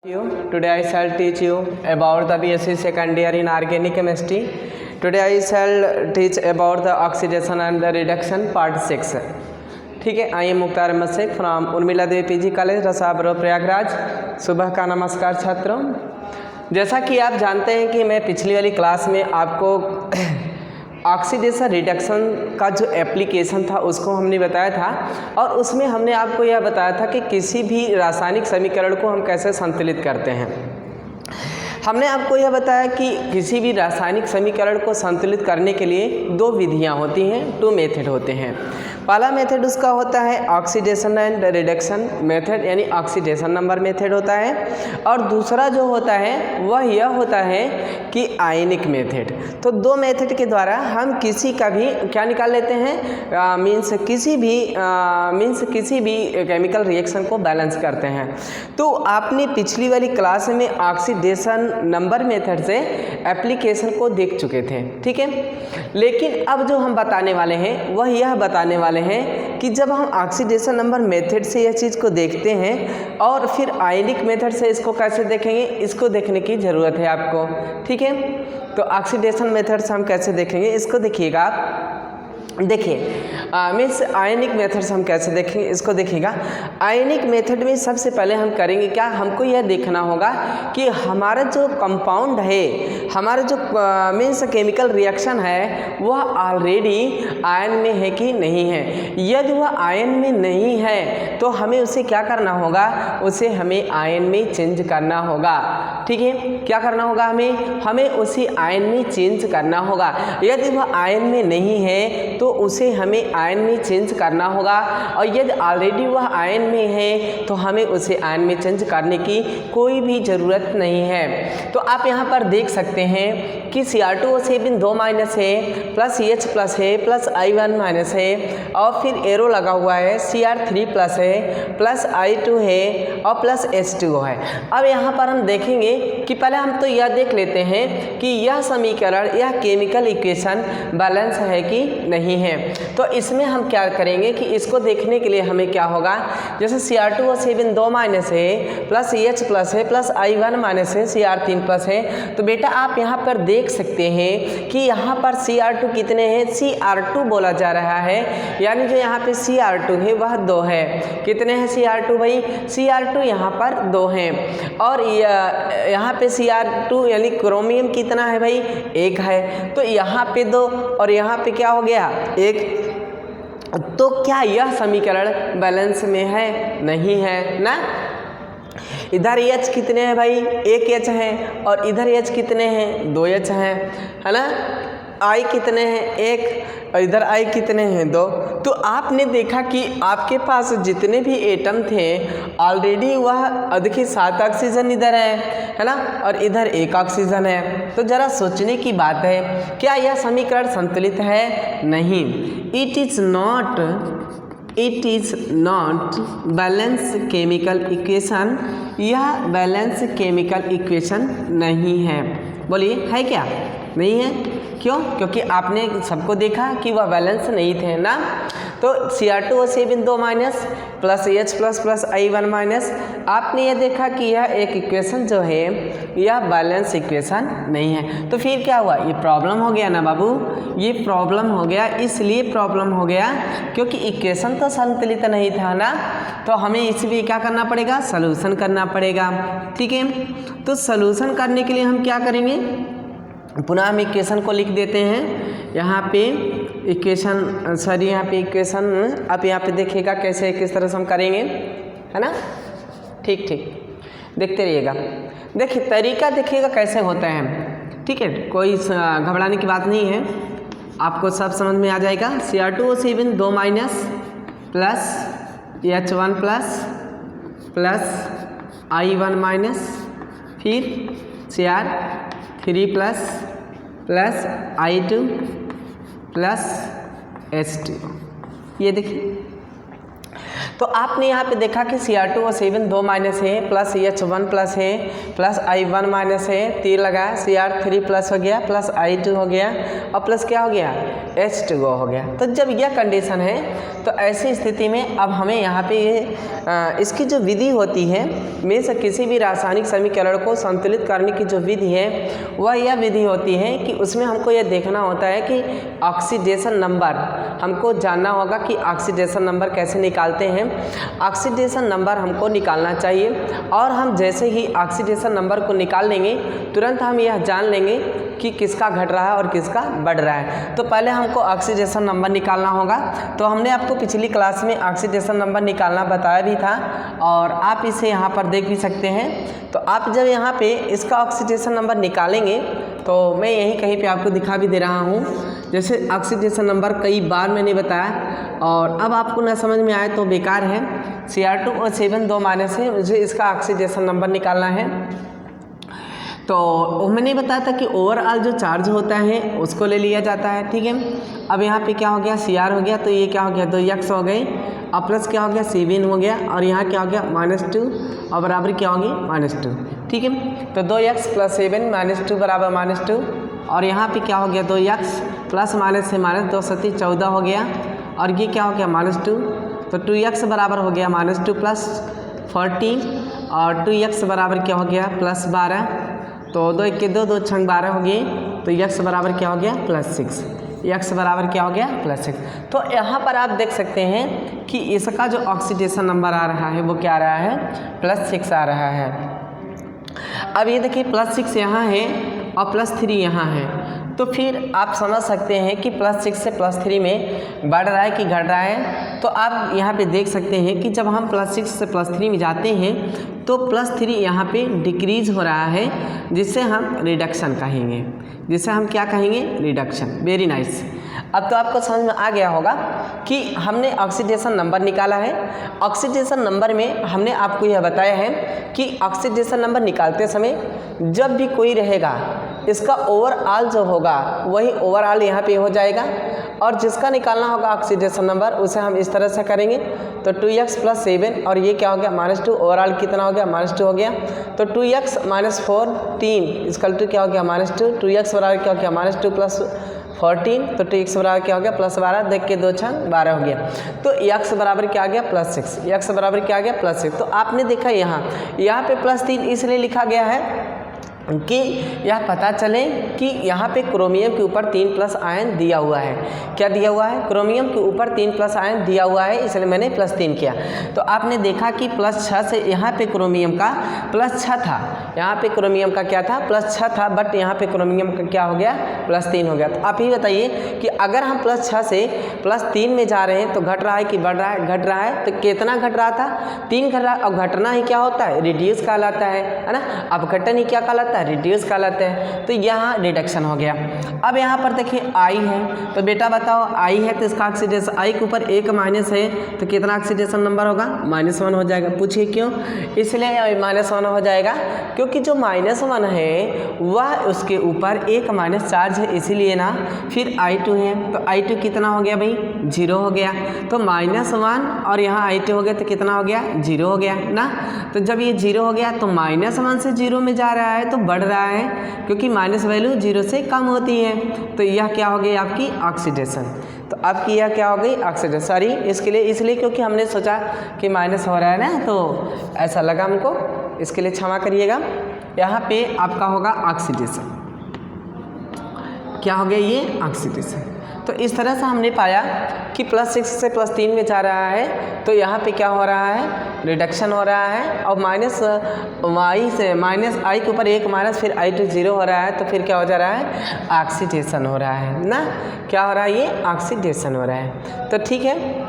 Today I shall teach you about the BSc second year in organic chemistry. Today I shall teach about the oxidation and the reduction part 6. ठीक है, I am Mukhtar Ahmad Shaikh from Urmila Devi PG college Rasabaro Prayagraj. सुबह का नमस्कार छात्रों। जैसा कि आप जानते हैं कि मैं पिछली वाली क्लास में आपको ऑक्सीडेशन रिडक्शन का जो एप्लीकेशन था उसको हमने बताया था और उसमें हमने आपको यह बताया था कि किसी भी रासायनिक समीकरण को हम कैसे संतुलित करते हैं। हमने आपको यह बताया कि किसी भी रासायनिक समीकरण को संतुलित करने के लिए दो विधियां होती हैं, दो मेथड होते हैं। पहला मेथड उसका होता है ऑक्सीडेशन एंड रिडक्शन मेथड, यानी ऑक्सीडेशन नंबर मेथड होता है, और दूसरा जो होता है वह यह होता है कि आयनिक मेथड। तो दो मेथड के द्वारा हम किसी का भी क्या निकाल लेते हैं, मीन्स किसी भी केमिकल रिएक्शन को बैलेंस करते हैं। तो आपने पिछली वाली क्लास में ऑक्सीडेशन नंबर मेथड से एप्लीकेशन को देख चुके थे, ठीक है। लेकिन अब जो हम बताने वाले हैं वह यह बताने वाले हैं कि जब हम ऑक्सीडेशन नंबर मेथड से यह चीज़ को देखते हैं और फिर आयनिक मेथड से इसको कैसे देखेंगे, इसको देखने की ज़रूरत है आपको, ठीक है। तो ऑक्सीडेशन मेथड से हम कैसे देखेंगे इसको देखिएगा आप। देखिए मीन्स आयनिक मेथड से हम कैसे देखेंगे इसको देखिएगा। आयनिक मेथड में सबसे पहले हम करेंगे क्या, हमको यह देखना होगा कि हमारा जो कंपाउंड है, हमारा जो मीन्स केमिकल रिएक्शन है वह ऑलरेडी आयन में है कि नहीं है। यदि वह आयन में नहीं है तो हमें उसे क्या करना होगा, उसे हमें आयन में चेंज करना होगा, ठीक है। क्या करना होगा, हमें उसे आयन में चेंज करना होगा। यदि वह आयन में नहीं है तो उसे हमें आयन में चेंज करना होगा, और यदि ऑलरेडी वह आयन में है तो हमें उसे आयन में चेंज करने की कोई भी ज़रूरत नहीं है। तो आप यहाँ पर देख सकते हैं कि Cr2O7 2 माइनस है, प्लस H प्लस है, प्लस I1 माइनस है, और फिर एरो लगा हुआ है, Cr3 प्लस है, प्लस I2 है, और प्लस H2O है। अब यहाँ पर हम देखेंगे कि पहले हम तो यह देख लेते हैं कि यह समीकरण, यह केमिकल इक्वेशन बैलेंस है कि नहीं है। तो इसमें हम क्या करेंगे कि इसको देखने के लिए हमें क्या होगा, जैसे Cr2O7 2 माइनस है, प्लस H प्लस है, प्लस I1 माइनस है, Cr3 प्लस है। तो बेटा आप यहाँ पर देख सकते हैं कि यहाँ पर Cr2 कितने हैं, Cr2 बोला जा रहा है, यानी जो यहाँ पे Cr2 है वह 2 है। कितने हैं Cr2 भाई, Cr2 यहाँ पर 2 हैं, और यहाँ पे Cr2 यानी क्रोमियम कितना है भाई, 1 है। तो यहाँ पे 2 और यहाँ पे क्या हो गया, 1। तो क्या यह समीकरण बैलेंस में है, नहीं है ना। इधर H कितने हैं भाई, 1 H है, और इधर H कितने हैं, 2 H हैं, है ना। I कितने हैं, 1, और इधर I कितने हैं, 2। तो आपने देखा कि आपके पास जितने भी एटम थे ऑलरेडी वह देखिए 7 ऑक्सीजन इधर है ना, और इधर 1 ऑक्सीजन है। तो ज़रा सोचने की बात है, क्या यह समीकरण संतुलित है, नहीं। It is not balance chemical equation, यह बैलेंस केमिकल इक्वेशन नहीं है। बोलिए है क्या, नहीं है, क्यों, क्योंकि आपने सबको देखा कि वह बैलेंस नहीं थे ना। तो Cr2O7 2 minus, plus H plus plus I1 minus, आपने यह देखा कि यह एक इक्वेशन जो है यह बैलेंस इक्वेशन नहीं है। तो फिर क्या हुआ, ये प्रॉब्लम हो गया ना बाबू, ये प्रॉब्लम हो गया। इसलिए प्रॉब्लम हो गया क्योंकि इक्वेशन तो संतुलित नहीं था ना, तो हमें इसलिए क्या करना पड़ेगा, सलूशन करना पड़ेगा, ठीक है। तो सलूशन करने के लिए हम क्या करेंगे, पुनः हम इक्वेशन को लिख देते हैं। यहाँ पे इक्वेशन, सॉरी यहाँ पे इक्वेशन आप यहाँ पे देखिएगा कैसे, किस तरह से हम करेंगे, है ना। ठीक देखते रहिएगा। देखिए तरीका देखिएगा कैसे होता है, ठीक है, कोई घबराने की बात नहीं है, आपको सब समझ में आ जाएगा। Cr2O7 2 minus, plus H1 plus, plus I1 minus, फिर Cr3 plus, plus I2 plus H2। ये देखिए, तो आपने यहाँ पे देखा कि Cr2O7 2 माइनस है, प्लस H1 प्लस है, प्लस I1 माइनस है, तीर लगाया, Cr3 प्लस हो गया, प्लस I2 हो गया, और प्लस क्या हो गया, H2O हो गया। तो जब यह कंडीशन है तो ऐसी स्थिति में अब हमें यहाँ पे इसकी जो विधि होती है में से किसी भी रासायनिक समीकरण को संतुलित करने की जो विधि है वह यह विधि होती है कि उसमें हमको यह देखना होता है कि ऑक्सीडेशन नंबर, हमको जानना होगा कि ऑक्सीडेशन नंबर कैसे निकालते हैं। ऑक्सीडेशन नंबर हमको निकालना चाहिए, और हम जैसे ही ऑक्सीडेशन नंबर को निकाल लेंगे तुरंत हम यह जान लेंगे कि किसका घट रहा है और किसका बढ़ रहा है। तो पहले हमको ऑक्सीडेशन नंबर निकालना होगा। तो हमने आपको पिछली क्लास में ऑक्सीडेशन नंबर निकालना बताया भी था, और आप इसे यहाँ पर देख भी सकते हैं। तो आप जब यहाँ पे इसका ऑक्सीडेशन नंबर निकालेंगे तो मैं यहीं कहीं पे आपको दिखा भी दे रहा हूँ। जैसे ऑक्सीडेशन नंबर कई बार मैंने बताया, और अब आपको ना समझ में आए तो बेकार है। Cr2O7 2 माइनस है, मुझे इसका ऑक्सीडेशन नंबर निकालना है। तो मैंने बताया था कि ओवरऑल जो चार्ज होता है उसको ले लिया जाता है, ठीक है। अब यहाँ पे क्या हो गया, Cr हो गया, तो ये क्या हो गया, 2x हो गए, और प्लस क्या हो गया, C1 हो गया, और यहाँ क्या हो गया, -2, और बराबर क्या होगी, -2, ठीक है। तो 2x प्लस 7 -2 बराबर -2, और यहाँ पे क्या हो गया, 2x प्लस माइनस से माइनस 2 7 14 हो गया, और ये क्या हो गया, -2, तो 2x बराबर हो गया -2 प्लस 14, और 2x बराबर क्या हो गया, प्लस 12, तो 2 1 के 2 2 6 12 हो गए, तो x बराबर क्या हो गया, +6, x बराबर क्या हो गया, +6। तो यहाँ पर आप देख सकते हैं कि इसका जो ऑक्सीडेशन नंबर आ रहा है वो क्या आ रहा है, +6 आ रहा है। अब ये देखिए +6 यहाँ है और +3 यहाँ है, तो फिर आप समझ सकते हैं कि +6 से +3 में बढ़ रहा है कि घट रहा है। तो आप यहाँ पे देख सकते हैं कि जब हम +6 से +3 में जाते हैं तो +3 यहाँ पे डिक्रीज हो रहा है, जिससे हम रिडक्शन कहेंगे, जिसे हम क्या कहेंगे, रिडक्शन। Very nice. अब तो आपको समझ में आ गया होगा कि हमने ऑक्सीडेशन नंबर निकाला है। ऑक्सीडेशन नंबर में हमने आपको यह बताया है कि ऑक्सीडेशन नंबर निकालते समय जब भी कोई रहेगा इसका ओवरऑल जो होगा वही ओवरऑल यहाँ पे हो जाएगा, और जिसका निकालना होगा ऑक्सीडेशन नंबर उसे हम इस तरह से करेंगे। तो 2x प्लस 7, और ये क्या हो गया, -2, ओवरऑल कितना हो गया, -2 हो गया। तो 2x - 4 3 इसकल टू क्या हो गया, -2, 2x बराबर क्या हो गया, -2 प्लस 14, तो 2x बराबर क्या हो गया, +12, देख के 2 6 12 हो गया। तो x बराबर क्या आ गया, +6, x बराबर क्या आ गया, +6। तो आपने देखा यहाँ पे +3 इसलिए लिखा गया है कि यह पता चले कि यहाँ पे क्रोमियम के ऊपर 3+ आयन दिया हुआ है। क्या दिया हुआ है, क्रोमियम के ऊपर 3+ आयन दिया हुआ है, इसलिए मैंने +3 किया। तो आपने देखा कि +6 से यहाँ पे क्रोमियम का +6 था, यहाँ पे क्रोमियम का क्या था, +6 था, बट यहाँ पे क्रोमियम का क्या हो गया, +3 हो गया। तो आप ही बताइए कि अगर हम +6 से +3 में जा रहे हैं तो घट रहा है कि बढ़ रहा है, घट रहा है। तो कितना घट रहा था, 3 घट रहा। अब घटना ही क्या होता है, रिड्यूस कहलाता है ना। अब घटन ही क्या कहलाता है, रिड्यूस कहलाते हैं। तो यहाँ रिडक्शन हो गया। अब यहाँ पर देखिए I है, तो बेटा बताओ I है तो इसका ऑक्सीडेशन, I के ऊपर 1 माइनस है तो कितना ऑक्सीडेशन नंबर होगा, -1 हो जाएगा। पूछिए क्यों, इसलिए -1 हो जाएगा क्योंकि जो -1 है वह उसके ऊपर 1 माइनस चार्ज है, इसीलिए ना। फिर I2 है, तो I2 कितना हो गया भाई, 0 हो गया। तो -1 और यहाँ I2 हो गया तो कितना हो गया, 0 हो गया ना। तो जब ये 0 हो गया तो -1 से 0 में जा रहा है तो बढ़ रहा है, क्योंकि माइनस वैल्यू 0 से कम होती है। तो यह क्या हो गई आपकी ऑक्सीडेशन। तो आपकी यह क्या हो गई, ऑक्सीडेशन। सॉरी इसके लिए, इसलिए क्योंकि हमने सोचा कि माइनस हो रहा है ना, तो ऐसा लगा हमको, इसके लिए क्षमा करिएगा। यहाँ पे आपका होगा ऑक्सीडेशन। क्या हो गया, ये ऑक्सीडेशन। तो इस तरह से हमने पाया कि +6 से +3 में जा रहा है, तो यहाँ पे क्या हो रहा है, रिडक्शन हो रहा है। और -y से -i के ऊपर 1 माइनस, फिर I2 0 हो रहा है, तो फिर क्या हो जा रहा है, ऑक्सीडेशन हो रहा है ना। क्या हो रहा है, ये ऑक्सीडेशन हो रहा है। तो ठीक है,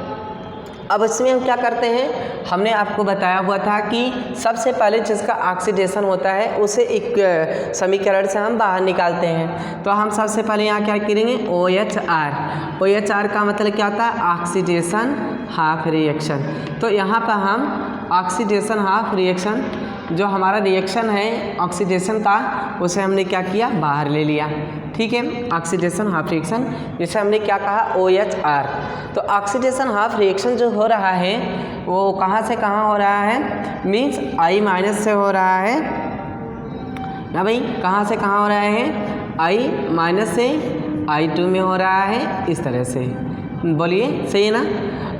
अब इसमें हम क्या करते हैं, हमने आपको बताया हुआ था कि सबसे पहले जिसका ऑक्सीडेशन होता है उसे एक समीकरण से हम बाहर निकालते हैं। तो हम सबसे पहले यहाँ क्या करेंगे, OHR। OHR का मतलब क्या होता है, ऑक्सीडेशन हाफ रिएक्शन। तो यहाँ पर हम ऑक्सीडेशन हाफ रिएक्शन जो हमारा रिएक्शन है ऑक्सीडेशन का, उसे हमने क्या किया, बाहर ले लिया। ठीक है, ऑक्सीडेशन हाफ रिएक्शन, जिसे हमने क्या कहा, OHR। तो ऑक्सीडेशन हाफ रिएक्शन जो हो रहा है वो कहाँ से कहाँ हो रहा है, मीन्स I- से हो रहा है ना भाई, कहाँ से कहाँ हो रहा है, I- से I2 में हो रहा है, इस तरह से बोलिए, सही है ना।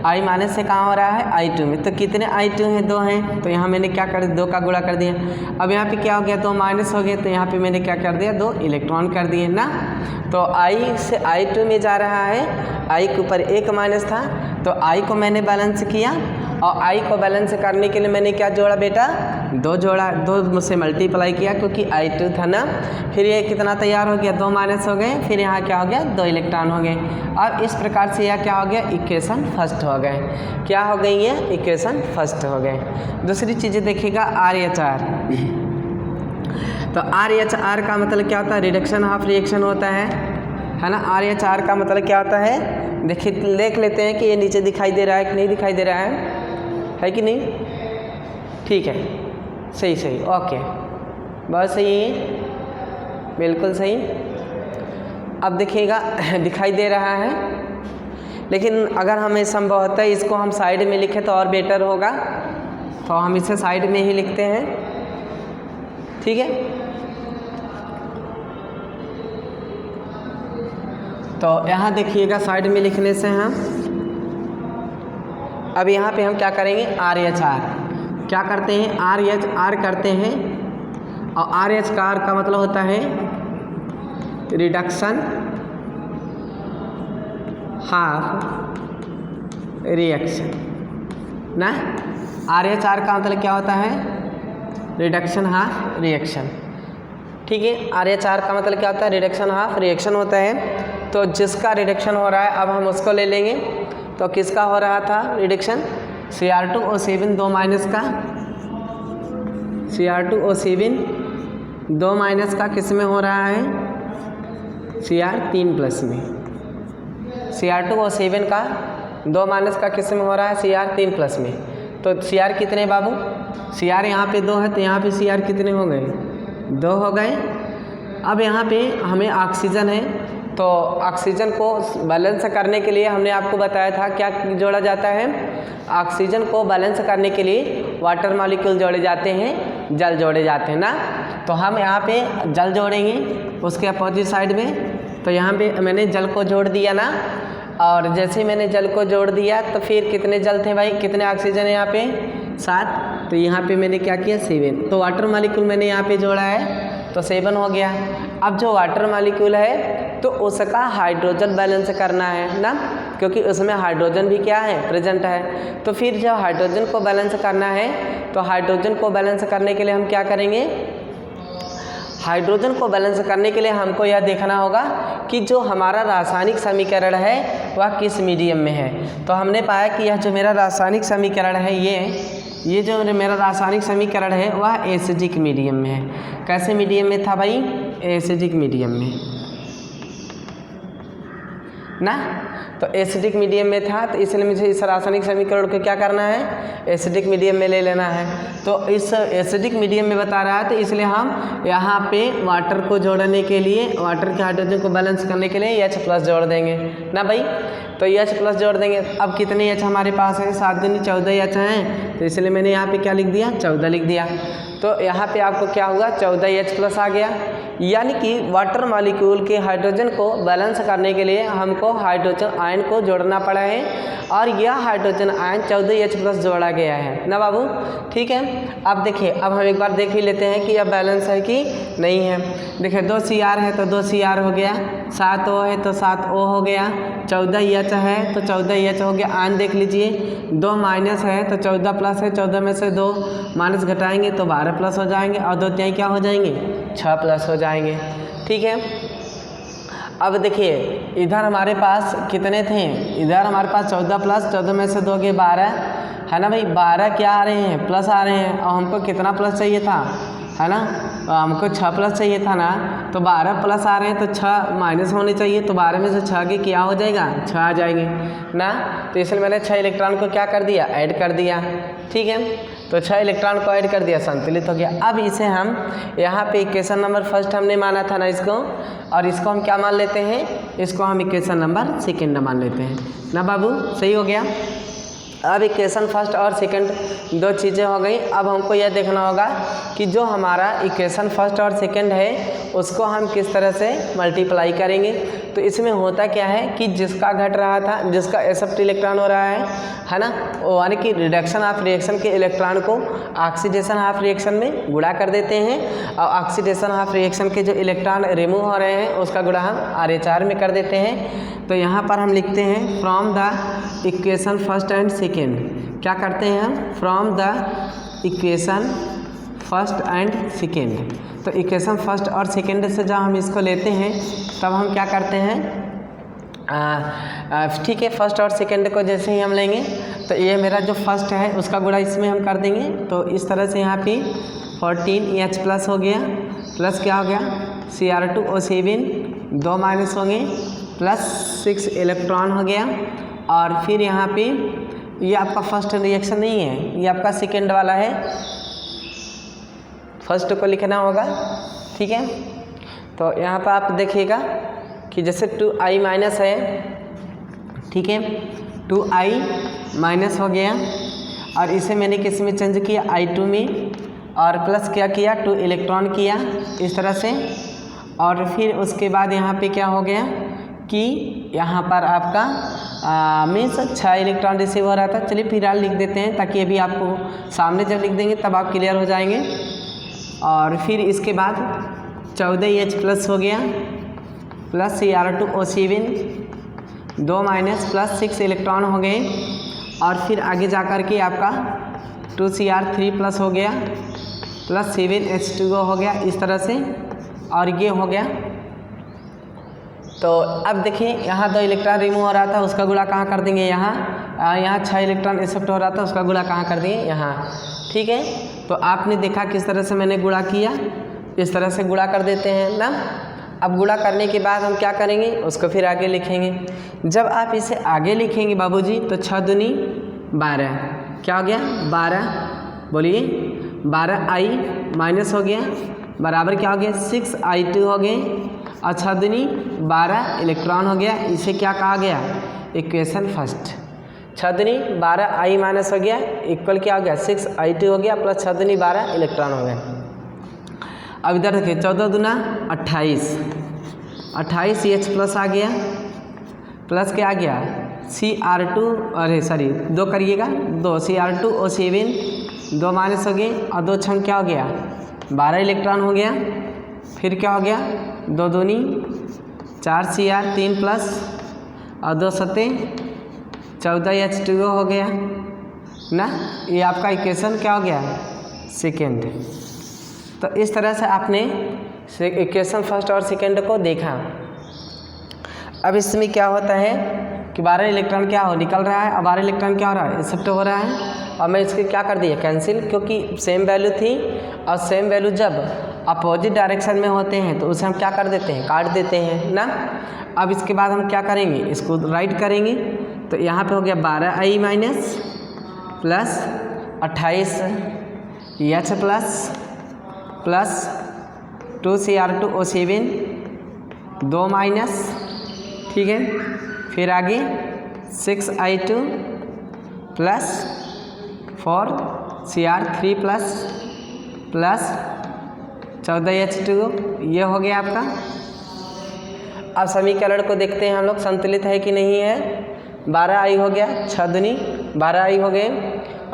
I- से कहाँ हो रहा है, I2 में। तो कितने I2 हैं, 2 हैं, तो यहाँ मैंने क्या कर दिया, 2 का गुणा कर दिया। अब यहाँ पे क्या हो गया, 2 माइनस हो गए, तो यहाँ पे मैंने क्या कर दिया, 2 इलेक्ट्रॉन कर दिए ना। तो I से I2 में जा रहा है, I के ऊपर 1 माइनस था, तो I को मैंने बैलेंस किया, और I को बैलेंस करने के लिए मैंने क्या जोड़ा बेटा, 2 जोड़ा, 2 मुझसे मल्टीप्लाई किया क्योंकि I2 था ना। फिर ये कितना तैयार हो गया, 2 माइनस हो गए, फिर यहाँ क्या हो गया, 2 इलेक्ट्रॉन हो गए। अब इस प्रकार से यह क्या हो गया, इक्वेशन फर्स्ट हो गए। क्या हो गई ये, इक्वेशन फर्स्ट हो गए। दूसरी चीज़ें देखिएगा, RHR। तो RHR का मतलब क्या होता है, रिडक्शन हाफ रिएक्शन होता है ना। RHR का मतलब क्या होता है, देखिए देख लेते हैं कि ये नीचे दिखाई दे रहा है कि नहीं दिखाई दे रहा है कि नहीं, ठीक है, सही सही, ओके, बहुत सही है, बिल्कुल सही। अब देखिएगा दिखाई दे रहा है, लेकिन अगर हमें संभवतः इसको हम साइड में लिखें तो और बेटर होगा, तो हम इसे साइड में ही लिखते हैं, ठीक है। तो यहाँ देखिएगा साइड में लिखने से हम अब यहाँ पे हम क्या करेंगे, RHR क्या करते हैं, RHR करते हैं, और RHR का मतलब होता है रिडक्शन हाफ रिएक्शन ना। RHR का मतलब क्या होता है, रिडक्शन हाफ रिएक्शन, ठीक है। RHR का मतलब क्या होता है, रिडक्शन हाफ रिएक्शन होता है। तो जिसका रिडक्शन हो रहा है अब हम उसको ले लेंगे। तो किसका हो रहा था रिडक्शन, Cr2O7 2 माइनस का, Cr2O7 2 माइनस का किस में हो रहा है, Cr3 प्लस में। Cr2O7 का 2 माइनस का किस में हो रहा है, Cr3 प्लस में। तो Cr कितने बाबू, Cr यहाँ पे 2 है, तो यहाँ पे Cr कितने हो गए, 2 हो गए। अब यहाँ पे हमें ऑक्सीजन है, तो ऑक्सीजन को बैलेंस करने के लिए हमने आपको बताया था क्या जोड़ा जाता है, ऑक्सीजन को बैलेंस करने के लिए वाटर मॉलिक्यूल जोड़े जाते हैं, जल जोड़े जाते हैं ना। तो हम यहाँ पे जल जोड़ेंगे उसके अपोजिट साइड में। तो यहाँ पे मैंने जल को जोड़ दिया ना, और जैसे ही मैंने जल को जोड़ दिया तो फिर कितने जल थे भाई, कितने ऑक्सीजन है यहाँ पे, 7। तो यहाँ पे मैंने क्या किया, 7। तो वाटर मॉलिक्यूल मैंने यहाँ पे जोड़ा है, तो 7 हो गया। अब जो वाटर मॉलिक्यूल है तो उसका हाइड्रोजन बैलेंस करना है ना, क्योंकि उसमें हाइड्रोजन भी क्या है, प्रेजेंट है। तो फिर जब हाइड्रोजन को बैलेंस करना है, तो हाइड्रोजन को बैलेंस करने के लिए हम क्या करेंगे, हाइड्रोजन को बैलेंस करने के लिए हमको यह देखना होगा कि जो हमारा रासायनिक समीकरण है वह किस मीडियम में है। तो हमने पाया कि यह जो मेरा रासायनिक समीकरण है, ये जो मेरा रासायनिक समीकरण है वह एसिडिक मीडियम में है। कैसे मीडियम में था भाई, एसिडिक मीडियम में ना। तो एसिडिक मीडियम में था, तो इसलिए मुझे इस रासायनिक समीकरण को क्या करना है, एसिडिक मीडियम में ले लेना है। तो इस एसिडिक मीडियम में बता रहा है, तो इसलिए हम यहाँ पे वाटर को जोड़ने के लिए, वाटर के हाइड्रोजन को बैलेंस करने के लिए H+ जोड़ देंगे ना भाई। तो H+ जोड़ देंगे। अब कितने H हमारे पास है, 7 दूनी 14 H हैं, तो इसलिए मैंने यहाँ पे क्या लिख दिया, 14 लिख दिया। तो यहाँ पे आपको क्या हुआ, 14 H+ आ गया। यानी कि वाटर मॉलिक्यूल के हाइड्रोजन को बैलेंस करने के लिए हमको हाइड्रोजन आयन को जोड़ना पड़ा है, और यह हाइड्रोजन आयन 14 H+ जोड़ा गया है ना बाबू, ठीक है। अब देखिए, अब हम एक बार देख ही लेते हैं कि यह बैलेंस है कि नहीं है। देखिए 2 Cr है तो 2 Cr हो गया, 7 O है तो 7 O हो गया, 14 H है तो 14 H हो गया। आयन देख लीजिए, 2 माइनस है तो 14 प्लस है, 14 में से 2 माइनस घटाएंगे तो 12 प्लस हो जाएंगे, और 2 तिहाई क्या हो जाएंगे, 6 प्लस हो जाएंगे, ठीक है। अब देखिए इधर हमारे पास कितने थे, इधर हमारे पास 14 प्लस 14 में से 2 के 12 है ना भाई, 12 क्या आ रहे हैं, प्लस आ रहे हैं। और हमको कितना प्लस चाहिए था, है ना, हमको 6 प्लस चाहिए था ना। तो 12 प्लस आ रहे हैं तो 6 माइनस होने चाहिए, तो 12 में से 6 के क्या हो जाएगा, 6 आ जाएंगे ना। तो इसलिए मैंने 6 इलेक्ट्रॉन को क्या कर दिया, ऐड कर दिया, ठीक है। तो 6 इलेक्ट्रॉन को ऐड कर दिया, संतुलित हो गया। अब इसे हम यहाँ पे इक्वेशन नंबर फर्स्ट हमने माना था ना इसको, और इसको हम क्या मान लेते हैं, इसको हम इक्वेशन नंबर सेकेंड मान लेते हैं ना बाबू, सही हो गया। अब इक्वेशन फर्स्ट और सेकंड दो चीज़ें हो गई। अब हमको यह देखना होगा कि जो हमारा इक्वेशन फर्स्ट और सेकंड है उसको हम किस तरह से मल्टीप्लाई करेंगे। तो इसमें होता क्या है कि जिसका घट रहा था, जिसका एक्सेप्ट इलेक्ट्रॉन हो रहा है ना, वो यानी कि रिडक्शन ऑफ रिएक्शन के इलेक्ट्रॉन को ऑक्सीडेशन ऑफ रिएक्शन में गुणा कर देते हैं, और ऑक्सीडेशन ऑफ रिएक्शन के जो इलेक्ट्रॉन रिमूव हो रहे हैं उसका गुणा हम RH में कर देते हैं। तो यहाँ पर हम लिखते हैं from the equation first and second, क्या करते हैं हम, from the equation first and second. तो इक्वेशन फर्स्ट और सेकेंड से जब हम इसको लेते हैं तब हम क्या करते हैं, ठीक है, फर्स्ट और सेकेंड को जैसे ही हम लेंगे तो ये मेरा जो फर्स्ट है उसका गुणा इसमें हम कर देंगे। तो इस तरह से यहाँ पे 14H प्लस हो गया, प्लस क्या हो गया Cr2O7, 2 माइनस होंगे, प्लस 6 इलेक्ट्रॉन हो गया। और फिर यहाँ पे ये आपका फर्स्ट रिएक्शन नहीं है, ये आपका सेकेंड वाला है, फर्स्ट को लिखना होगा, ठीक है। तो यहाँ पर आप देखिएगा कि जैसे 2I माइनस है, ठीक है, 2I माइनस हो गया, और इसे मैंने किस में चेंज किया, I2 में, और प्लस क्या किया, 2 इलेक्ट्रॉन किया इस तरह से। और फिर उसके बाद यहाँ पे क्या हो गया कि यहाँ पर आपका मीन्स 6 इलेक्ट्रॉन रिसीव हो रहा था। चलिए फिलहाल लिख देते हैं ताकि अभी आपको सामने जब लिख देंगे तब आप क्लियर हो जाएंगे। और फिर इसके बाद 14H प्लस हो गया, plus Cr2O7, 2 minus, plus 6 electron हो गए। और फिर आगे जा कर के आपका 2Cr3 प्लस हो गया, प्लस 7H2O हो गया इस तरह से, और ये हो गया। तो अब देखिए यहाँ 2 इलेक्ट्रॉन रिमूव हो रहा था, उसका गुणा कहाँ कर देंगे, यहाँ 6 इलेक्ट्रॉन एक्सेप्ट हो रहा था, उसका गुणा कहाँ कर देंगे, यहाँ, ठीक है। तो आपने देखा किस तरह से मैंने गुणा किया, इस तरह से गुणा कर देते हैं ना। अब गुणा करने के बाद हम क्या करेंगे, उसको फिर आगे लिखेंगे। जब आप इसे आगे लिखेंगे बाबूजी तो 6 दूनी 12, क्या हो गया 12, बोलिए 12I माइनस हो गया, बराबर क्या हो गया 6I2 हो गए, और 6 दूनी 12 इलेक्ट्रॉन हो गया। इसे क्या कहा गया, इक्वेशन फर्स्ट। 6 दूनी 12I माइनस हो गया, इक्वल क्या हो गया 6I2 हो गया, प्लस 6 दूनी 12 इलेक्ट्रॉन हो गया। अब इधर देखिए 14 दूना 28, 28H प्लस आ गया, प्लस क्या आ गया Cr2, अरे सॉरी 2 करिएगा, 2 Cr2O7, 2 माइनस हो गए, और 2 छंग क्या हो गया 12 इलेक्ट्रॉन हो गया। फिर क्या हो गया 2 दूनी 4 Cr3 प्लस, और 2 सत्ते 14H2O हो गया ना। ये आपका इक्वेशन क्या हो गया सेकेंड। तो इस तरह से आपने इक्वेशन फर्स्ट और सेकेंड को देखा। अब इसमें क्या होता है कि 12 इलेक्ट्रॉन क्या हो निकल रहा है, और 12 इलेक्ट्रॉन क्या हो रहा है एक्सेप्ट हो रहा है, और मैं इसके क्या कर दिया कैंसिल, क्योंकि सेम वैल्यू थी, और सेम वैल्यू जब अपोजिट डायरेक्शन में होते हैं तो उसे हम क्या कर देते हैं, काट देते हैं ना। अब इसके बाद हम क्या करेंगे, इसको राइट करेंगे। तो यहाँ पे हो गया 12I minus, plus 28H plus, plus 2Cr2O7, 2 minus, ठीक है। फिर आगे 6I2 plus 4Cr3 plus, plus 14H2O, ये हो गया आपका। अब समीकरण को देखते हैं हम लोग, संतुलित है कि नहीं है। 12I हो गया, 6 दूनी 12I हो गए,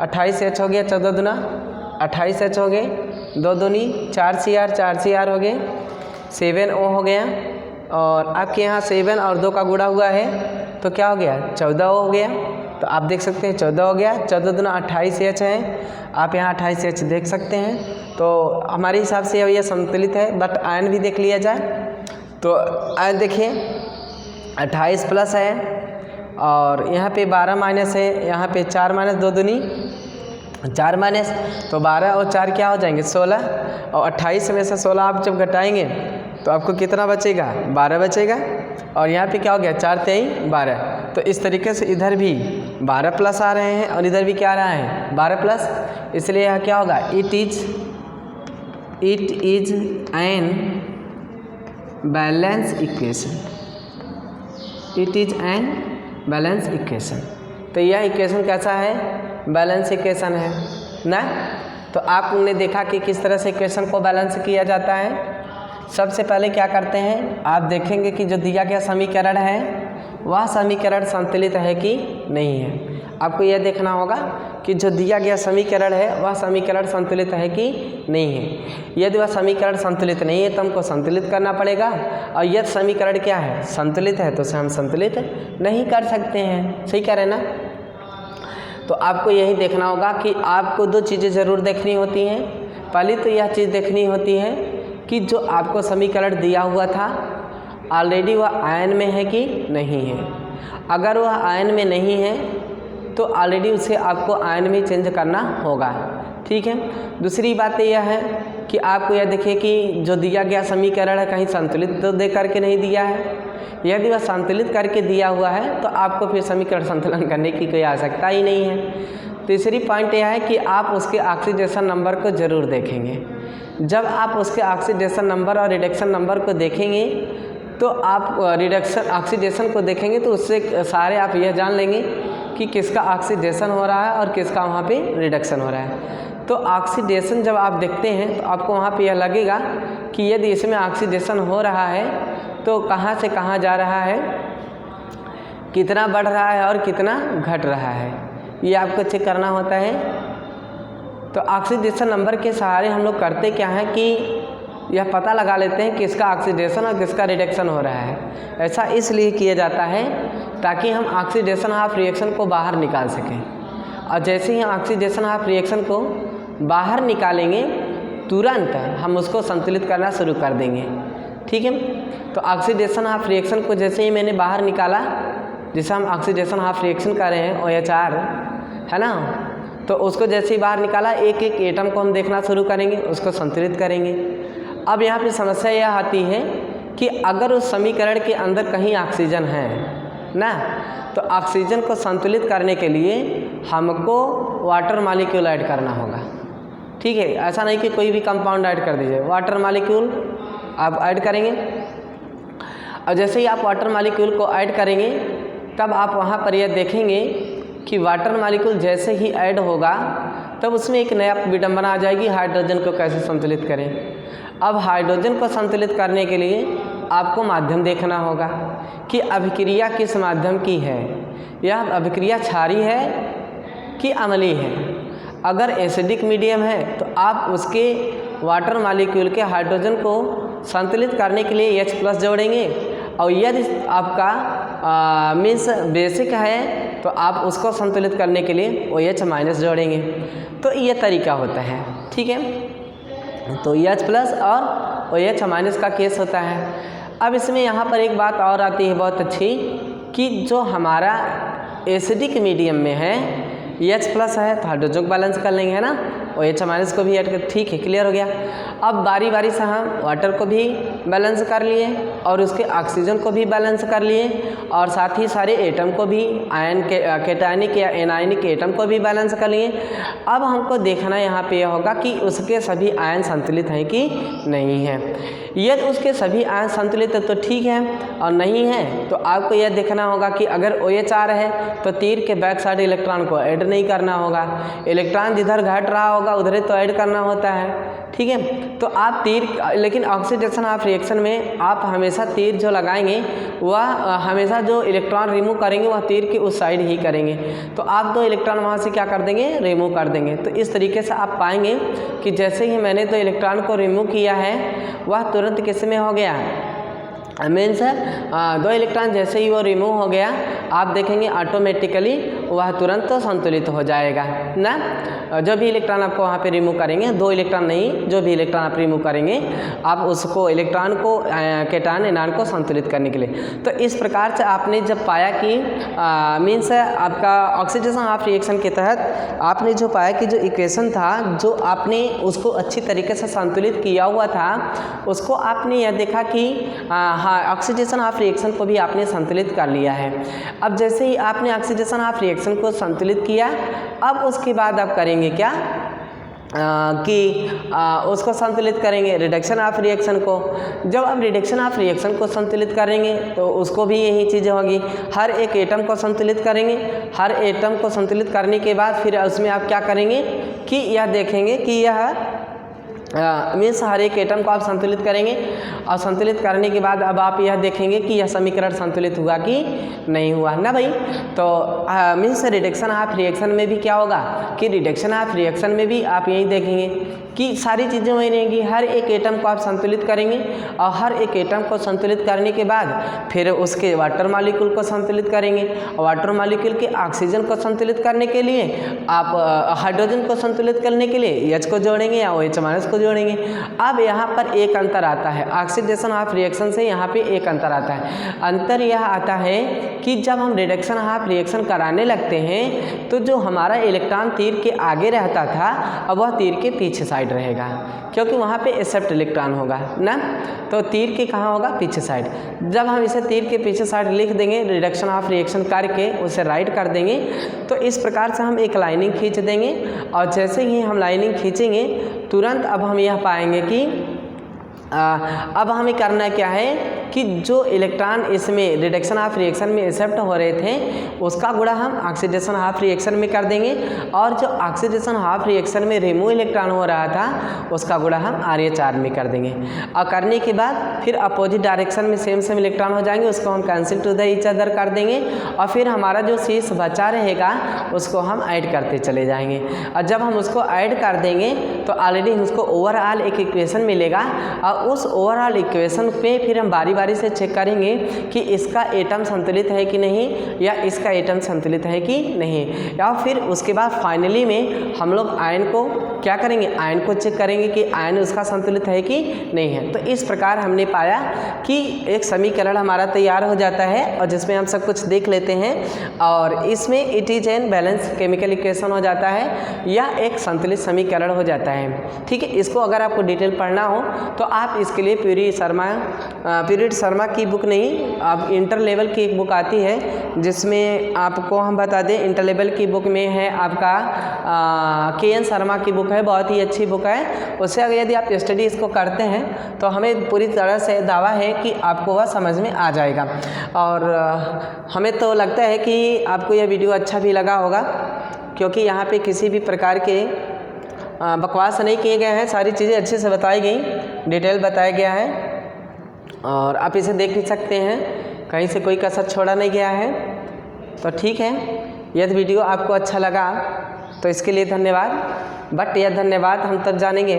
28H हो गया, 14 दूना 28H हो गए, 2 दूनी 4Cr हो गए, 7O हो गया, और आपके यहाँ 7 और 2 का गुणा हुआ है तो क्या हो गया 14O हो गया। तो आप देख सकते हैं 14 हो गया, 14 दूना 28H है, आप यहाँ 28H देख सकते हैं। तो हमारे हिसाब से अब यह संतुलित है, बट आयन भी देख लिया जाए तो आयन देखिए 28 प्लस है, और यहाँ पे 12 माइनस है, यहाँ पे 4 माइनस, 2 दूनी 4 माइनस, तो 12 और 4 क्या हो जाएंगे 16, और 28 में से 16 आप जब घटाएंगे तो आपको कितना बचेगा 12 बचेगा। और यहाँ पे क्या हो गया 4 3 12, तो इस तरीके से इधर भी 12 प्लस आ रहे हैं और इधर भी क्या आ रहा है 12 प्लस, इसलिए यह क्या होगा it is an balance equation, it is an balance equation. तो यह इक्वेशन कैसा है, बैलेंस इक्वेशन है ना। तो आपने देखा कि किस तरह से इक्वेशन को बैलेंस किया जाता है। सबसे पहले क्या करते हैं, आप देखेंगे कि जो दिया गया समीकरण है वह समीकरण संतुलित है कि नहीं है। आपको यह देखना होगा कि जो दिया गया समीकरण है वह समीकरण संतुलित है कि नहीं है। यदि वह समीकरण संतुलित नहीं है तो हमको संतुलित करना पड़ेगा, और यदि समीकरण क्या है संतुलित है तो उसे हम संतुलित नहीं कर सकते हैं। सही कह रहे हैं ना। तो आपको यही देखना होगा कि आपको दो चीज़ें ज़रूर देखनी होती हैं। पहली तो यह चीज़ देखनी होती है कि जो आपको समीकरण दिया हुआ था ऑलरेडी वह आयन में है कि नहीं है। अगर वह आयन में नहीं है तो ऑलरेडी उसे आपको आयन में चेंज करना होगा। ठीक है। दूसरी बात यह है कि आपको यह देखिए कि जो दिया गया समीकरण है कहीं संतुलित तो दे करके नहीं दिया है। यदि वह संतुलित करके दिया हुआ है तो आपको फिर समीकरण संतुलन करने की कोई आवश्यकता ही नहीं है। तीसरी पॉइंट यह है कि आप उसके ऑक्सीडेशन नंबर को ज़रूर देखेंगे। जब आप उसके ऑक्सीडेशन नंबर और रिडक्शन नंबर को देखेंगे तो आप रिडक्शन ऑक्सीडेशन को देखेंगे तो उससे सारे आप यह जान लेंगे कि किसका ऑक्सीडेशन हो रहा है और किसका वहाँ पे रिडक्शन हो रहा है। तो ऑक्सीडेशन जब आप देखते हैं तो आपको वहाँ पे यह लगेगा कि यदि इसमें ऑक्सीडेशन हो रहा है तो कहाँ से कहाँ जा रहा है, कितना बढ़ रहा है और कितना घट रहा है, ये आपको चेक करना होता है। तो ऑक्सीडेशन नंबर के सहारे हम लोग करते क्या है कि यह पता लगा लेते हैं किसका ऑक्सीडेशन और किसका रिडक्शन हो रहा है। ऐसा इसलिए किया जाता है ताकि हम ऑक्सीडेशन हाफ रिएक्शन को बाहर निकाल सकें, और जैसे ही ऑक्सीडेशन हाफ रिएक्शन को बाहर निकालेंगे तुरंत हम उसको संतुलित करना शुरू कर देंगे। ठीक है। तो ऑक्सीडेशन हाफ रिएक्शन को जैसे ही मैंने बाहर निकाला, जिसे हम ऑक्सीडेशन हाफ रिएक्शन कर रहे हैं OH है ना, तो उसको जैसे ही बाहर निकाला एक एक एटम को हम देखना शुरू करेंगे, उसको संतुलित करेंगे। अब यहाँ पे समस्या यह आती है कि अगर उस समीकरण के अंदर कहीं ऑक्सीजन है ना, तो ऑक्सीजन को संतुलित करने के लिए हमको वाटर मॉलिक्यूल ऐड करना होगा। ठीक है। ऐसा नहीं कि कोई भी कंपाउंड ऐड कर दीजिए, वाटर मॉलिक्यूल आप ऐड करेंगे, और जैसे ही आप वाटर मॉलिक्यूल को ऐड करेंगे तब आप वहाँ पर यह देखेंगे कि वाटर मॉलिक्यूल जैसे ही ऐड होगा तब उसमें एक नया विडंबना आ जाएगी, हाइड्रोजन को कैसे संतुलित करें। अब हाइड्रोजन को संतुलित करने के लिए आपको माध्यम देखना होगा कि अभिक्रिया किस माध्यम की है, यह अभिक्रिया क्षारीय है कि अम्लीय है। अगर एसिडिक मीडियम है तो आप उसके वाटर मॉलिक्यूल के हाइड्रोजन को संतुलित करने के लिए H+ जोड़ेंगे, और यदि आपका मीन्स बेसिक है तो आप उसको संतुलित करने के लिए OH- जोड़ेंगे। तो ये तरीका होता है। ठीक है। तो H+ और OH- का केस होता है। अब इसमें यहाँ पर एक बात और आती है बहुत अच्छी कि जो हमारा एसिडिक मीडियम में है H+ है तो हाइड्रोजन को बैलेंस कर लेंगे, है ना, OH- को भी ऐड कर। ठीक है, क्लियर हो गया। अब बारी बारी से हम वाटर को भी बैलेंस कर लिए और उसके ऑक्सीजन को भी बैलेंस कर लिए, और साथ ही सारे एटम को भी आयन के कैटायनिक या एनायनिक एटम को भी बैलेंस कर लिए। अब हमको देखना यहाँ पे यह होगा कि उसके सभी आयन संतुलित हैं कि नहीं है। यदि उसके सभी आयन संतुलित है तो ठीक है, और नहीं है तो आपको यह देखना होगा कि अगर OH है तो तीर के बैक साइड इलेक्ट्रॉन को ऐड नहीं करना होगा, इलेक्ट्रॉन जिधर घट रहा होगा उधर ही तो ऐड करना होता है। ठीक है। तो आप तीर, लेकिन ऑक्सीडेशन हाफ रिएक्शन में आप हमेशा तीर जो लगाएंगे वह हमेशा जो इलेक्ट्रॉन रिमूव करेंगे वह तीर के उस साइड ही करेंगे, तो आप दो इलेक्ट्रॉन वहाँ से क्या कर देंगे, रिमूव कर देंगे। तो इस तरीके से आप पाएंगे कि जैसे ही मैंने तो इलेक्ट्रॉन को रिमूव किया है वह तुरंत किस में हो गया, मीन्स दो इलेक्ट्रॉन जैसे ही वो रिमूव हो गया आप देखेंगे ऑटोमेटिकली वह तुरंत संतुलित हो जाएगा ना। जो भी इलेक्ट्रॉन आपको वहाँ पे रिमूव करेंगे, 2 इलेक्ट्रॉन नहीं, जो भी इलेक्ट्रॉन आप रिमूव करेंगे आप उसको इलेक्ट्रॉन को केटान एनान को संतुलित करने के लिए। तो इस प्रकार से आपने जब पाया कि मीन्स आपका ऑक्सीडेशन हाफ रिएक्शन के तहत आपने जो पाया कि जो इक्वेशन था जो आपने उसको अच्छी तरीके से संतुलित किया हुआ था, उसको आपने यह देखा कि हाँ ऑक्सीडेशन हाफ रिएक्शन को भी आपने संतुलित कर लिया है। अब जैसे ही आपने ऑक्सीडेशन हाफ रिएक्शन को संतुलित किया, अब उसके बाद आप करेंगे क्या उसको संतुलित करेंगे रिडक्शन ऑफ रिएक्शन को। जब आप रिडक्शन ऑफ रिएक्शन को संतुलित करेंगे तो उसको भी यही चीज़ें होगी, हर एक एटम को संतुलित करेंगे। हर एटम को संतुलित करने के बाद फिर उसमें आप क्या करेंगे कि यह देखेंगे कि यह मीन्स हर एक एटम को आप संतुलित करेंगे और संतुलित करने के बाद अब आप यह देखेंगे कि यह समीकरण संतुलित हुआ कि नहीं हुआ ना भाई। तो मीन्स रिडक्शन ऑफ रिएक्शन में भी क्या होगा कि रिडक्शन ऑफ रिएक्शन में भी आप यही देखेंगे कि सारी चीज़ें वही रहेंगी, हर एक एटम को आप संतुलित करेंगे और हर एक एटम को संतुलित करने के बाद फिर उसके वाटर मॉलिक्यूल को संतुलित करेंगे और वाटर मॉलिक्यूल के ऑक्सीजन को संतुलित करने के लिए आप हाइड्रोजन को संतुलित करने के लिए H को जोड़ेंगे या OH- को जोड़ेंगे। अब यहाँ पर एक अंतर आता है, ऑक्सीडेशन ऑफ रिएक्शन से यहाँ पे एक अंतर आता है। अंतर यह आता है कि जब हम रिडक्शन ऑफ रिएक्शन कराने लगते हैं तो जो हमारा इलेक्ट्रॉन तीर के आगे रहता था अब वह तीर के पीछे साइड रहेगा, क्योंकि वहाँ पे एक्सेप्ट इलेक्ट्रॉन होगा ना। तो तीर के कहाँ होगा, पीछे साइड। जब हम इसे तीर के पीछे साइड लिख देंगे, रिडक्शन ऑफ रिएक्शन करके उसे राइट कर देंगे, तो इस प्रकार से हम एक लाइनिंग खींच देंगे और जैसे ही हम लाइनिंग खींचेंगे तुरंत अब हम यह पाएंगे कि अब हमें करना क्या है कि जो इलेक्ट्रॉन इसमें रिडक्शन ऑफ रिएक्शन में एक्सेप्ट हो रहे थे उसका गुणा हम ऑक्सीडेशन हाफ रिएक्शन में कर देंगे और जो ऑक्सीडेशन हाफ रिएक्शन में रिमूव इलेक्ट्रॉन हो रहा था उसका गुणा हम RH में कर देंगे। और करने के बाद फिर अपोजिट डायरेक्शन में सेम इलेक्ट्रॉन हो जाएंगे, उसको हम cancel two the each other कर देंगे और फिर हमारा जो शेष बचा रहेगा उसको हम ऐड करते चले जाएंगे। और जब हम उसको ऐड कर देंगे तो ऑलरेडी उसको ओवरऑल एक इक्वेशन मिलेगा और उस ओवरऑल इक्वेशन पे फिर हम बारी बारी से चेक करेंगे कि इसका एटम संतुलित है कि नहीं या इसका एटम संतुलित है कि नहीं, या फिर उसके बाद फाइनली में हम लोग आयन को क्या करेंगे, आयन को चेक करेंगे कि आयन उसका संतुलित है कि नहीं है। तो इस प्रकार हमने पाया कि एक समीकरण हमारा तैयार हो जाता है और जिसमें हम सब कुछ देख लेते हैं और इसमें it is an balance chemical equation हो जाता है या एक संतुलित समीकरण हो जाता है। ठीक है, इसको अगर आपको डिटेल पढ़ना हो तो आप इसके लिए प्यूरी शर्मा की बुक नहीं, आप इंटर लेवल की एक बुक आती है जिसमें आपको हम बता दें इंटर लेवल की बुक में है आपका KN शर्मा की बुक है, बहुत ही अच्छी बुक है। उससे अगर यदि आप स्टडी इसको करते हैं तो हमें पूरी तरह से दावा है कि आपको वह समझ में आ जाएगा। और हमें तो लगता है कि आपको यह वीडियो अच्छा भी लगा होगा, क्योंकि यहाँ पे किसी भी प्रकार के बकवास नहीं किए गए हैं, सारी चीज़ें अच्छे से बताई गई, डिटेल बताया गया है और आप इसे देख भी सकते हैं, कहीं से कोई कसर छोड़ा नहीं गया है। तो ठीक है, यदि वीडियो आपको अच्छा लगा तो इसके लिए धन्यवाद, बट यह धन्यवाद हम तब जानेंगे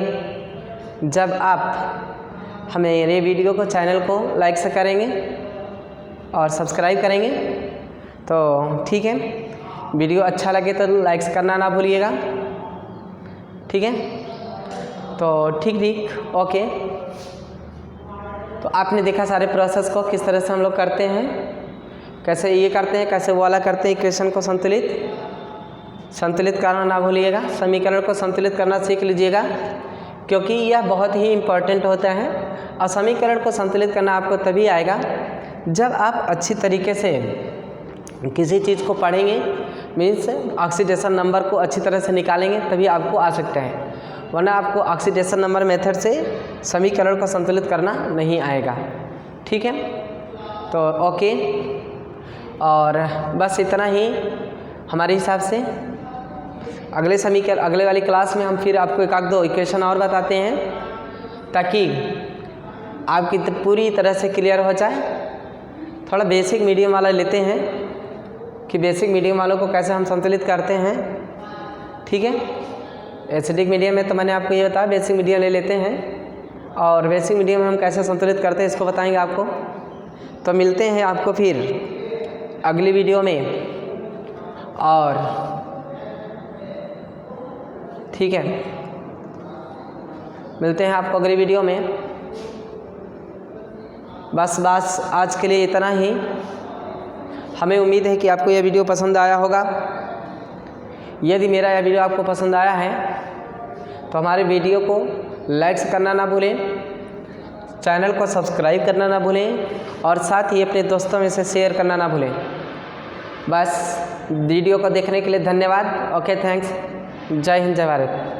जब आप हमें वीडियो को चैनल को लाइक से करेंगे और सब्सक्राइब करेंगे। तो ठीक है, वीडियो अच्छा लगे तो लाइक करना ना भूलिएगा। ठीक है, तो ठीक ओके। तो आपने देखा सारे प्रोसेस को किस तरह से हम लोग करते हैं, कैसे ये करते हैं, कैसे वो वाला करते हैं। इक्वेशन को संतुलित करना ना भूलिएगा, समीकरण को संतुलित करना सीख लीजिएगा, क्योंकि यह बहुत ही इम्पोर्टेंट होता है। और समीकरण को संतुलित करना आपको तभी आएगा जब आप अच्छी तरीके से किसी चीज़ को पढ़ेंगे, मीन्स ऑक्सीडेशन नंबर को अच्छी तरह से निकालेंगे, तभी आपको आ सकता है, वरना आपको ऑक्सीडेशन नंबर मेथड से समीकरण को संतुलित करना नहीं आएगा। ठीक है, तो ओके, और बस इतना ही हमारे हिसाब से। अगले वाली क्लास में हम फिर आपको एक आध दो इक्वेशन और बताते हैं, ताकि आपकी पूरी तरह से क्लियर हो जाए। थोड़ा बेसिक मीडियम वाला लेते हैं कि बेसिक मीडियम वालों को कैसे हम संतुलित करते हैं। ठीक है, एसिडिक मीडियम में तो मैंने आपको ये बताया, बेसिक मीडियम ले लेते हैं और बेसिक मीडियम में हम कैसे संतुलित करते हैं इसको बताएंगे आपको। तो मिलते हैं आपको फिर अगली वीडियो में, और ठीक है, मिलते हैं आपको अगली वीडियो में। बस आज के लिए इतना ही। हमें उम्मीद है कि आपको यह वीडियो पसंद आया होगा। यदि मेरा यह वीडियो आपको पसंद आया है तो हमारे वीडियो को लाइक्स करना ना भूलें, चैनल को सब्सक्राइब करना ना भूलें और साथ ही अपने दोस्तों में से शेयर करना ना भूलें। बस वीडियो को देखने के लिए धन्यवाद। Okay, thanks. जय हिंद, जय भारत।